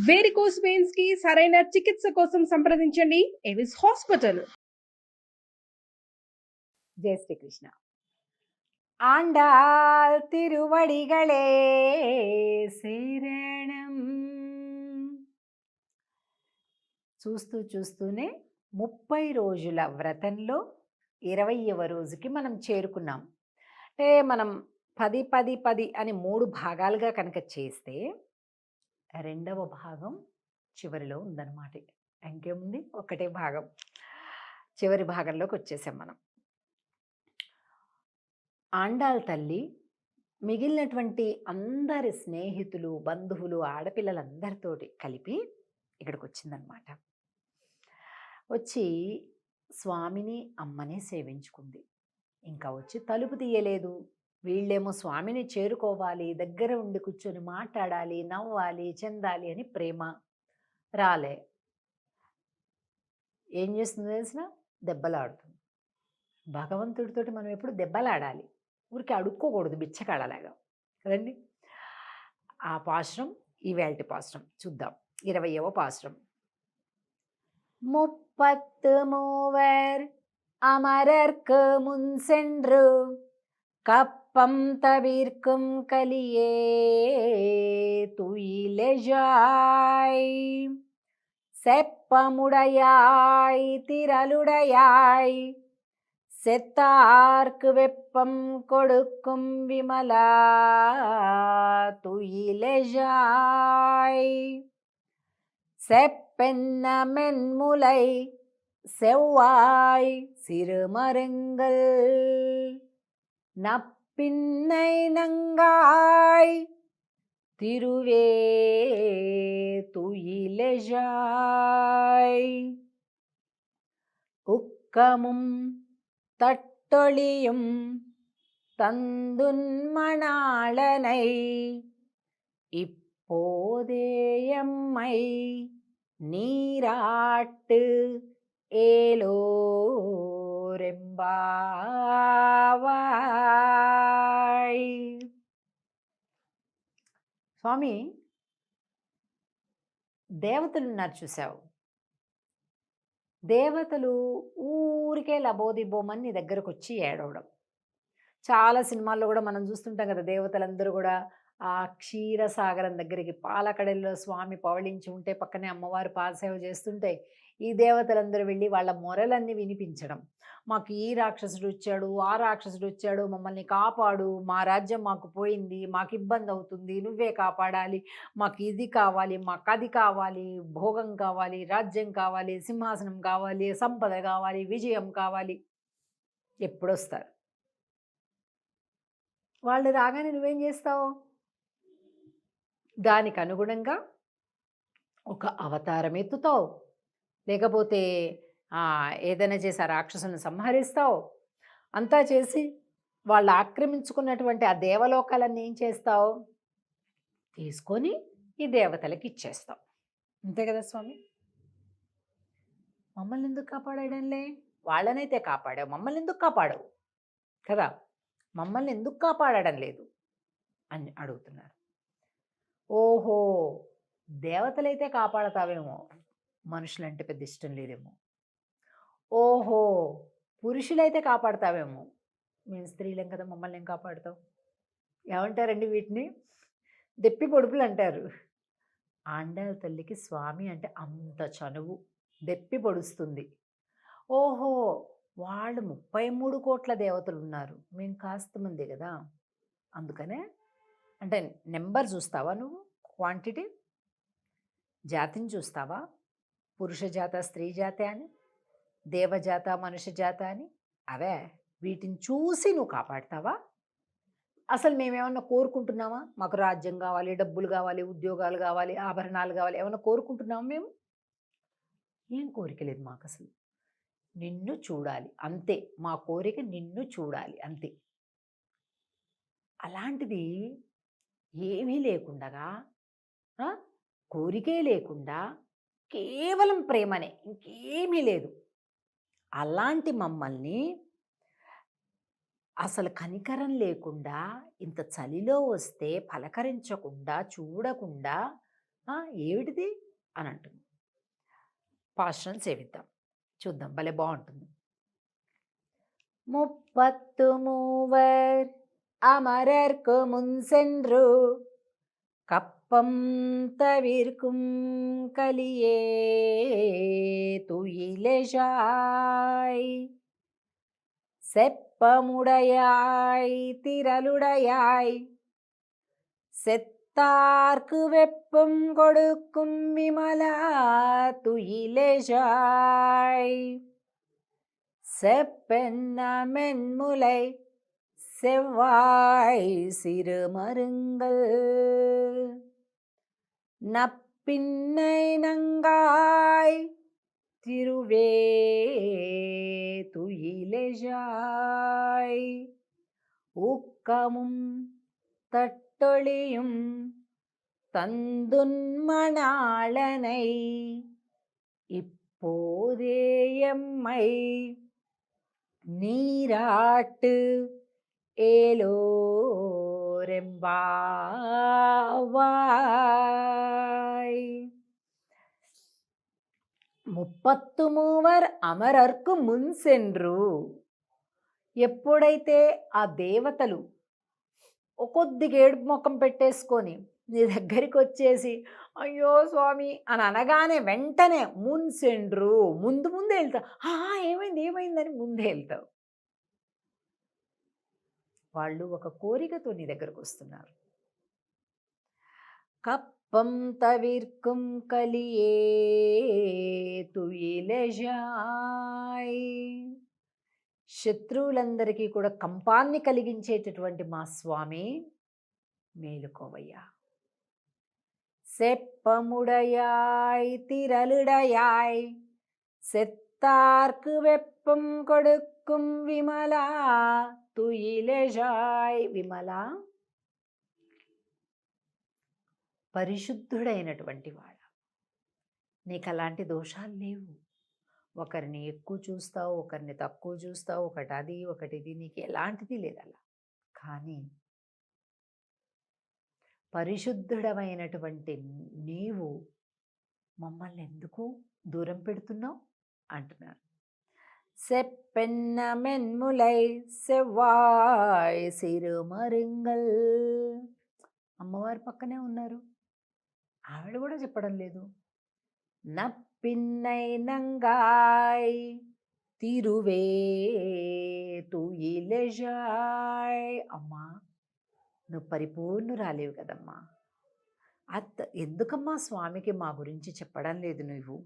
Varicose veins కి సరైన చికిత్స కోసం సంప్రదించండి ఎవిస్ హాస్పిటల్. జై శ్రీకృష్ణ. ఆండాల్ తిరువడిగళే శరణం. చూస్తూనే 30 రోజుల వ్రతంలో 20వ రోజుకి మనం చేరుకున్నాం. అంటే మనం 10 10 10 అని 3 భాగాలుగా కనుక చేస్తే రెండవ భాగం చివరిలో ఉందన్నమాట. ఇంకేముంది, ఒకటే భాగం, చివరి భాగంలోకి వచ్చేసాం మనం. ఆండాల్ తల్లి మిగిలినటువంటి అందరి స్నేహితులు, బంధువులు, ఆడపిల్లలందరితోటి కలిపి ఇక్కడికి వచ్చిందనమాట. వచ్చి స్వామిని, అమ్మని సేవించుకుంది. ఇంకా వచ్చి తలుపు తీయలేదు. వీళ్ళేమో స్వామిని చేరుకోవాలి, దగ్గర ఉండి కూర్చొని మాట్లాడాలి, నవ్వాలి, చెందాలి అని ప్రేమ. రాలే. ఏం చేస్తుంది తెలిసిన? దెబ్బలాడుతుంది. భగవంతుడితోటి మనం ఎప్పుడు దెబ్బలాడాలి, ఊరికి అడుక్కోకూడదు బిచ్చకాడలాగా కదండి. ఆ పాశ్రం ఈవేళటి పాశ్రం చూద్దాం. 20వ పాశ్రం. 33 அமரர்க்கு முன் சென்று கப்பம் தவிர்க்கும் கலியே துயிலெஜாய் செப்பமுடையாய் திரளுடையாய் செத்தார்க்கு வெப்பம் கொடுக்கும் விமலா துயிலெஜாய் செப்பென்ன மென்முலை செவ்வாய் சிறுமருங்கள் நப்பின்னை நங்காய் திருவே துயிலெஜாய் உக்கமும் தட்டொளியும் தந்துன்மணாளனை இப்போதேயம்மை நீராட்டு ఏలోరెంబావాయ్. స్వామి, దేవతలు ఉన్నారు చూసావు. దేవతలు ఊరికే లబోదిబోమని నీ దగ్గరకు వచ్చి ఏడవడం. చాలా సినిమాల్లో కూడా మనం చూస్తుంటాం కదా, దేవతలందరూ కూడా ఆ క్షీరసాగరం దగ్గరికి, పాలకడల్లో స్వామి పవళించి ఉంటే పక్కనే అమ్మవారు పాదసేవ చేస్తుంటే ఈ దేవతలందరూ వెళ్ళి వాళ్ళ మొరలన్నీ వినిపించడం. మాకు ఈ రాక్షసుడు వచ్చాడు, ఆ రాక్షసుడు వచ్చాడు, మమ్మల్ని కాపాడు, మా రాజ్యం మాకు పోయింది, మాకు ఇబ్బంది అవుతుంది, నువ్వే కాపాడాలి, మాకు ఇది కావాలి, మాకు అది కావాలి, భోగం కావాలి, రాజ్యం కావాలి, సింహాసనం కావాలి, సంపద కావాలి, విజయం కావాలి. ఎప్పుడొస్తారు వాళ్ళు? రాగానే నువ్వేం చేస్తావు? దానికి అనుగుణంగా ఒక అవతారం ఎత్తుతావు, లేకపోతే ఏదైనా చేసి ఆ రాక్షసుని సంహరిస్తావు. అంతా చేసి వాళ్ళు ఆక్రమించుకున్నటువంటి ఆ దేవలోకాలన్నీ ఏం చేస్తావు? తీసుకొని ఈ దేవతలకి ఇచ్చేస్తావు. అంతే కదా స్వామి? మమ్మల్ని ఎందుకు కాపాడాడంలే? వాళ్ళనైతే కాపాడావు, మమ్మల్ని ఎందుకు కాపాడవు కదా? మమ్మల్ని ఎందుకు కాపాడడం లేదు అని అడుగుతున్నారు. ఓహో, దేవతలైతే కాపాడతావేమో, మనుషులంటే పెద్ద ఇష్టం లేదేమో. ఓహో, పురుషులైతే కాపాడతావేమో, మేము స్త్రీలం కదా, మమ్మల్ని ఏం కాపాడుతావు? ఏమంటారండి వీటిని? దెప్పి పొడుపులు అంటారు. ఆండాళ్ళ తల్లికి స్వామి అంటే అంత చనువు, దెప్పి పొడుస్తుంది. ఓహో, వాళ్ళు 33 కోట్ల దేవతలు ఉన్నారు, మేము కాస్త మంది కదా, అందుకనే. అంటే నెంబర్ చూస్తావా నువ్వు? క్వాంటిటీ, జాతిని చూస్తావా? పురుష జాత, స్త్రీ జాత అని, దేవజాత, మనుష్య జాత అని, అవే వీటిని చూసి నువ్వు కాపాడతావా? అసలు మేమేమన్నా కోరుకుంటున్నామా? మాకు రాజ్యం కావాలి, డబ్బులు కావాలి, ఉద్యోగాలు కావాలి, ఆభరణాలు కావాలి, ఏమన్నా కోరుకుంటున్నామా మేము? ఏం కోరిక లేదు మాకు. అసలు నిన్ను చూడాలి అంతే, మా కోరిక నిన్ను చూడాలి అంతే. అలాంటిది ఏమీ లేకుండగా, కోరికే లేకుండా కేవలం ప్రేమనే, ఇంకేమీ లేదు. అలాంటి మమ్మల్ని అసలు కనికరం లేకుండా, ఇంత చలిలో వస్తే పలకరించకుండా, చూడకుండా "ఆ, ఏమిటిది" అని అంటుంది. పాశ్రం సేవిద్దాం, చూద్దాం, భలే బాగుంటుంది. முப்பத்து மூவர் அமரர்க்கு முன் சென்று கப்பம் தவிர்க்கும் கலியே துயிலெழாய் செப்பமுடையாய் திரளுடையாய் செத்தார்க்கு வெப்பம் கொடுக்கும் விமலா துயிலெழாய் செப்பென்ன மென்முலை செவ்வாய் சிறுமருங்கள் நப்பின்னை நங்காய் திருவே துயிலெழாய் ஊக்கமும் தட்டொளியும் தந்துன்மணாளனை இப்போதே எம்மை நீராட்டு ఏలోరెంబావాయ్. 33 అమరర్కు మున్సెండ్రు. ఎప్పుడైతే ఆ దేవతలు కొద్దిగా ఏడుపు ముఖం పెట్టేసుకొని నీ దగ్గరికి వచ్చేసి అయ్యో స్వామి అని అనగానే వెంటనే మున్సెండ్రు, ముందు ముందే వెళ్తావు. ఏమైంది ఏమైందని ముందే వెళ్తావు. వాళ్ళు ఒక కోరికతో నీ దగ్గరకు వస్తున్నారు. కప్పం తవిర్కుం కలియే తుయిలెజాయ్. శత్రువులందరికీ కూడా కంపాన్ని కలిగించేటటువంటి మా స్వామి మేలుకోవయ్యా. செப்பமுடையாய் திரளுடையாய் செத்தார்க்கு வெப்பம் கொடுக்கும் విమలా తుయిలెజాయ్. విమలా, పరిశుద్ధుడైనటువంటి వాడ, నీకు అలాంటి దోషాలు లేవు. ఒకరిని ఎక్కువ చూస్తావు, ఒకరిని తక్కువ చూస్తావు, ఒకటి అది ఒకటి ఇది, నీకు ఎలాంటిది లేదు అలా. కానీ పరిశుద్ధుడమైనటువంటి నీవు మమ్మల్ని ఎందుకు దూరం పెడుతున్నావు అంటున్నారు. செப்பென்ன மென்முலை செவ்வாய் సిరుమరింగల్. అమ్మవారి పక్కనే ఉన్నారు, ఆవిడ కూడా చెప్పడం లేదు. నప్పిన్నై నంగాయ్ తిరువే తుయిలెజాయ్. అమ్మా, నువ్వు పరిపూర్ణురాలేవు కదమ్మా, ఎందుకమ్మా స్వామికి మా గురించి చెప్పడం లేదు నువ్వు?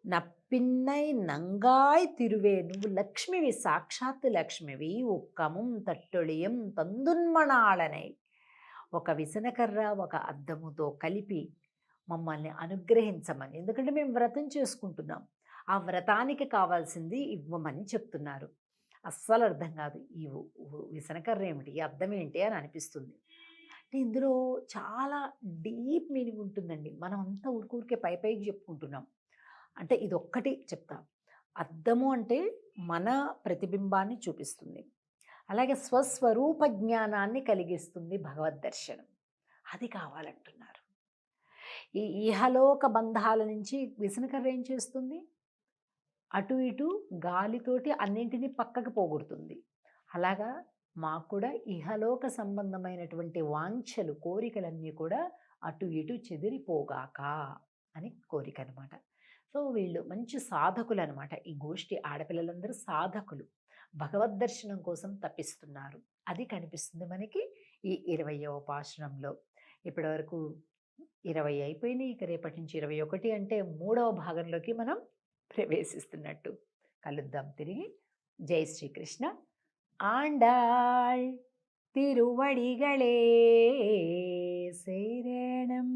నప్పిన్నై నంగాయ్ తిరువే, నువ్వు లక్ష్మివి, సాక్షాత్ లక్ష్మివి. ఉక్కముం తట్టొళియం తందున్మణాళనై, ఒక విసనకర్ర ఒక అద్దముతో కలిపి మమ్మల్ని అనుగ్రహించమని. ఎందుకంటే మేము వ్రతం చేసుకుంటున్నాం, ఆ వ్రతానికి కావాల్సింది ఇవ్వమని చెప్తున్నారు. అస్సలు అర్థం కాదు, ఈ విసనకర్ర ఏమిటి, ఈ అద్దం ఏంటి అని అనిపిస్తుంది. అంటే ఇందులో చాలా డీప్ మీనింగ్ ఉంటుందండి. మనం అంతా ఊరికే పైకి చెప్పుకుంటున్నాం. అంటే ఇది ఒక్కటి చెప్తా. అద్దము అంటే మన ప్రతిబింబాన్ని చూపిస్తుంది, అలాగే స్వస్వరూప జ్ఞానాన్ని కలిగిస్తుంది భగవద్ దర్శనం. అది కావాలంటున్నారు. ఈ ఇహలోక బంధాల నుంచి విసనకర్ర ఏం చేస్తుంది? అటు ఇటు గాలితోటి అన్నింటినీ పక్కకు పోగొడుతుంది. అలాగా మాకు కూడా ఇహలోక సంబంధమైనటువంటి వాంఛలు, కోరికలన్నీ కూడా అటు ఇటు చెదిరిపోగాక అని కోరిక అనమాట. సో వీళ్ళు మంచి సాధకులు అనమాట. ఈ గోష్ఠి ఆడపిల్లలందరూ సాధకులు, భగవద్ దర్శనం కోసం తప్పిస్తున్నారు. అది కనిపిస్తుంది మనకి ఈ 20వ పాశురంలో. ఇప్పటి వరకు 20 అయిపోయినాయి, ఇక రేపటి నుంచి 21 అంటే 3వ భాగంలోకి మనం ప్రవేశిస్తున్నట్టు. కలుద్దాం తిరిగి. జై శ్రీకృష్ణ. ఆండాళ్ తిరువడిగళే శరణం.